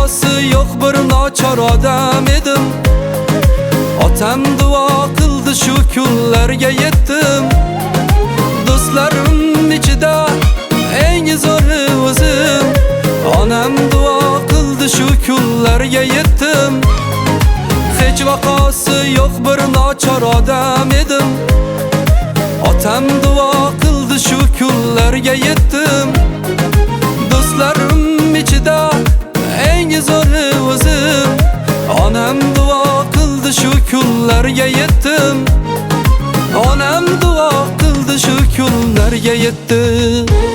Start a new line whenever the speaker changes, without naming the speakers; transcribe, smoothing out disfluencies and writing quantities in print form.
vafosi yo'q bir nochor odam edim. Otam duo qildi, shu kunlarga yetdim. Do'stlarim ichida eng zo'ri o'zim. Onam duo qildi, shu kunlarga yetdim. Hech vaqosi yo'q bir nochor odam edim. Otam duo qildi, shu kunlarga yetdim. Do'stlarim ichida eng zo'ri o'zim. Onam duo qildi, shu kunlarga yetdim. Onam duo qildi, shu kunlarga yetdim.